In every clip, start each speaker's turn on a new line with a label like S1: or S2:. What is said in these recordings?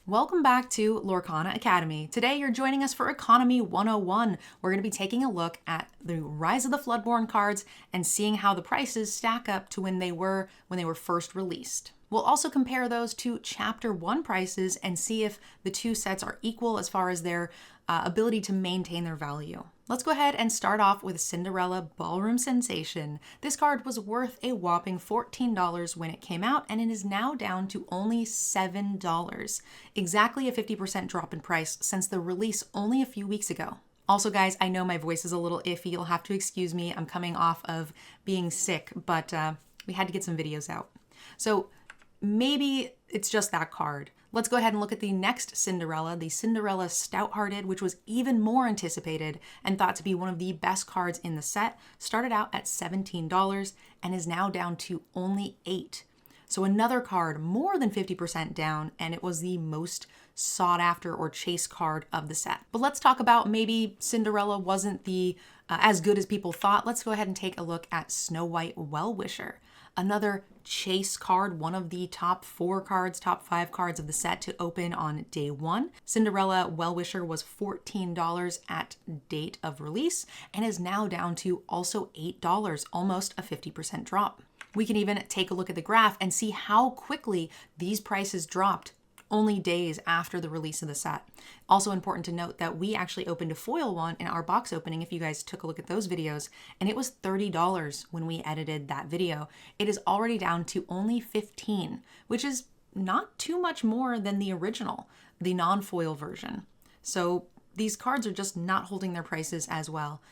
S1: Welcome back to Lorcana Academy. Today you're joining us for Economy 101. We're going to be taking a look at the Rise of the Floodborn cards and seeing how the prices stack up to when they were first released. We'll also compare those to Chapter 1 prices and see if the two sets are equal as far as their ability to maintain their value. Let's go ahead and start off with Cinderella Ballroom Sensation. This card was worth a whopping $14 when it came out, and it is now down to only $7. Exactly a 50% drop in price since the release only a few weeks ago. Also, guys, I know my voice is a little iffy. You'll have to excuse me. I'm coming off of being sick, but we had to get some videos out. So maybe it's just that card. Let's go ahead and look at the next Cinderella, the Cinderella Stout-Hearted, which was even more anticipated and thought to be one of the best cards in the set. Started out at $17 and is now down to only $8. So another card more than 50% down, and it was the most sought after or chase card of the set. But let's talk about maybe Cinderella wasn't the as good as people thought. Let's go ahead and take a look at Snow White Well-Wisher. Another chase card, one of the top 5 cards of the set to open on day one. Cinderella Well-Wisher was $14 at date of release and is now down to also $8, almost a 50% drop. We can even take a look at the graph and see how quickly these prices dropped only days after the release of the set. Also important to note that we actually opened a foil one in our box opening, if you guys took a look at those videos, and it was $30 when we edited that video. It is already down to only $15, which is not too much more than the original, the non-foil version. So these cards are just not holding their prices as well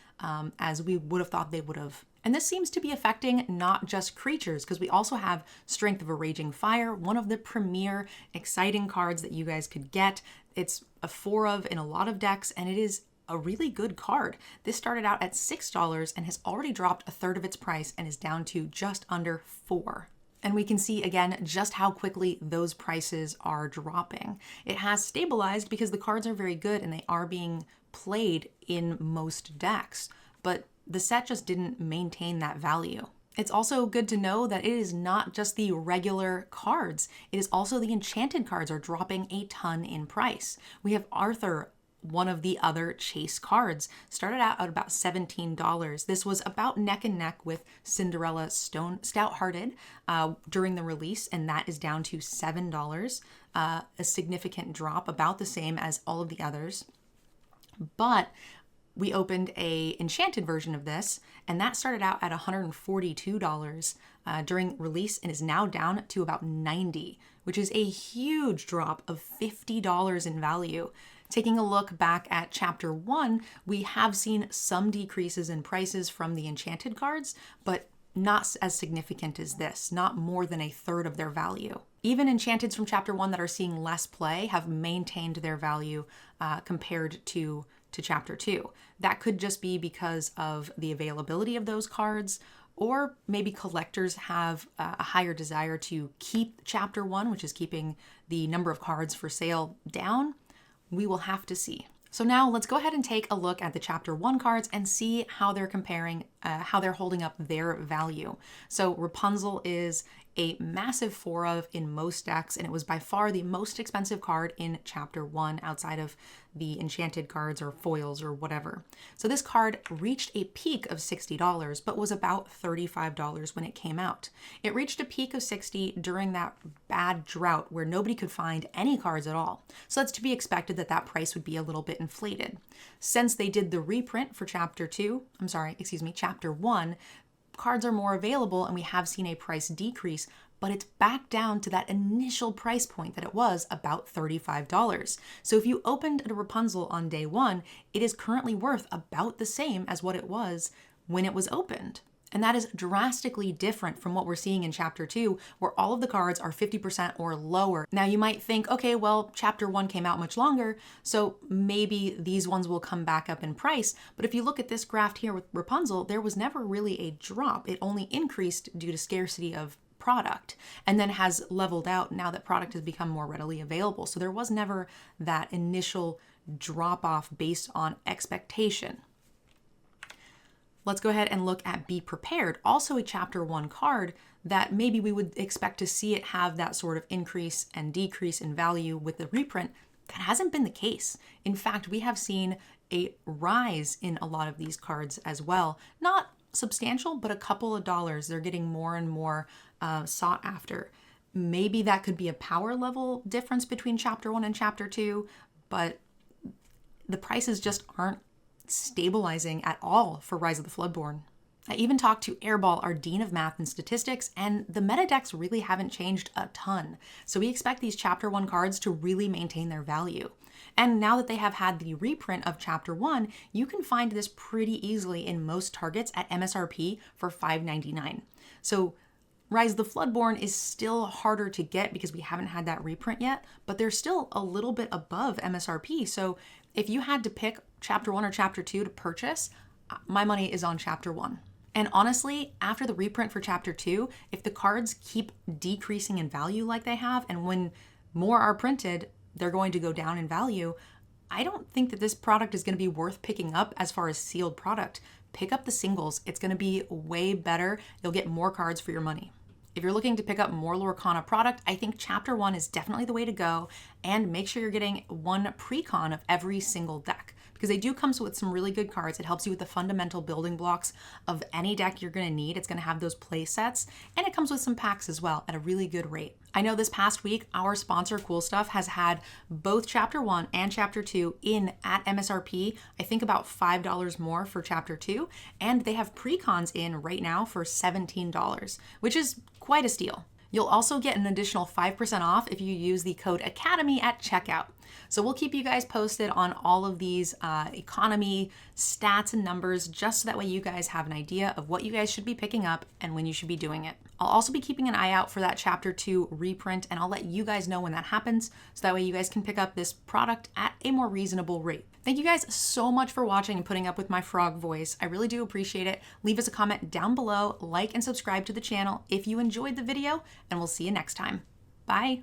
S1: as we would have thought they would have. And this seems to be affecting not just creatures, because we also have Strength of a Raging Fire, one of the premier exciting cards that you guys could get. It's a 4 of in a lot of decks, and it is a really good card. This started out at $6 and has already dropped a third of its price and is down to just under $4. And we can see again just how quickly those prices are dropping. It has stabilized because the cards are very good and they are being played in most decks, but the set just didn't maintain that value. It's also good to know that it is not just the regular cards. It is also the enchanted cards are dropping a ton in price. We have Arthur, one of the other chase cards, started out at about $17. This was about neck and neck with Cinderella Stout-Hearted during the release, and that is down to $7, a significant drop, about the same as all of the others. But we opened a enchanted version of this, and that started out at $142 during release and is now down to about $90, which is a huge drop of $50 in value. Taking a look back at Chapter 1, we have seen some decreases in prices from the enchanted cards, but not as significant as this, not more than a third of their value. Even enchanteds from Chapter 1 that are seeing less play have maintained their value compared to Chapter 2. That could just be because of the availability of those cards, or maybe collectors have a higher desire to keep Chapter 1, which is keeping the number of cards for sale down. We will have to see. So now let's go ahead and take a look at the Chapter 1 cards and see how they're comparing, how they're holding up their value. So Rapunzel is a massive 4 of in most decks, and it was by far the most expensive card in Chapter 1 outside of the enchanted cards or foils or whatever. So this card reached a peak of $60, but was about $35 when it came out. It reached a peak of $60 during that bad drought where nobody could find any cards at all. So that's to be expected that that price would be a little bit inflated. Since they did the reprint for Chapter 1, cards are more available and we have seen a price decrease, but it's back down to that initial price point that it was, about $35. So if you opened a Rapunzel on day 1, it is currently worth about the same as what it was when it was opened. And that is drastically different from what we're seeing in Chapter 2, where all of the cards are 50% or lower. Now you might think, okay, well, Chapter 1 came out much longer, so maybe these ones will come back up in price. But if you look at this graph here with Rapunzel, there was never really a drop. It only increased due to scarcity of product, and then has leveled out now that product has become more readily available. So there was never that initial drop off based on expectation. Let's go ahead and look at Be Prepared, also a Chapter 1 card that maybe we would expect to see it have that sort of increase and decrease in value with the reprint. That hasn't been the case. In fact, we have seen a rise in a lot of these cards as well. Not substantial, but a couple of dollars. They're getting more and more sought after. Maybe that could be a power level difference between Chapter 1 and Chapter 2, but the prices just aren't stabilizing at all for Rise of the Floodborn. I even talked to Airball, our Dean of Math and Statistics, and the meta decks really haven't changed a ton. So we expect these Chapter 1 cards to really maintain their value. And now that they have had the reprint of Chapter 1, you can find this pretty easily in most targets at MSRP for $5.99. So Rise of the Floodborn is still harder to get because we haven't had that reprint yet, but they're still a little bit above MSRP. So if you had to pick Chapter 1 or Chapter 2 to purchase, my money is on Chapter 1. And honestly, after the reprint for Chapter 2, if the cards keep decreasing in value like they have, and when more are printed, they're going to go down in value, I don't think that this product is going to be worth picking up as far as sealed product. Pick up the singles. It's going to be way better. You'll get more cards for your money. If you're looking to pick up more Lorcana product, I think Chapter 1 is definitely the way to go, and make sure you're getting one pre-con of every single deck because they do come with some really good cards. It helps you with the fundamental building blocks of any deck you're going to need. It's going to have those play sets, and it comes with some packs as well at a really good rate. I know this past week, our sponsor Coolstuff has had both Chapter 1 and Chapter 2 in at MSRP, I think about $5 more for Chapter 2, and they have pre-cons in right now for $17, which is quite a steal. You'll also get an additional 5% off if you use the code ACADEMY at checkout. So we'll keep you guys posted on all of these economy stats and numbers, just so that way you guys have an idea of what you guys should be picking up and when you should be doing it. I'll also be keeping an eye out for that Chapter 2 reprint, and I'll let you guys know when that happens, so that way you guys can pick up this product at a more reasonable rate. Thank you guys so much for watching and putting up with my frog voice. I really do appreciate it. Leave us a comment down below, like and subscribe to the channel if you enjoyed the video, and we'll see you next time. Bye.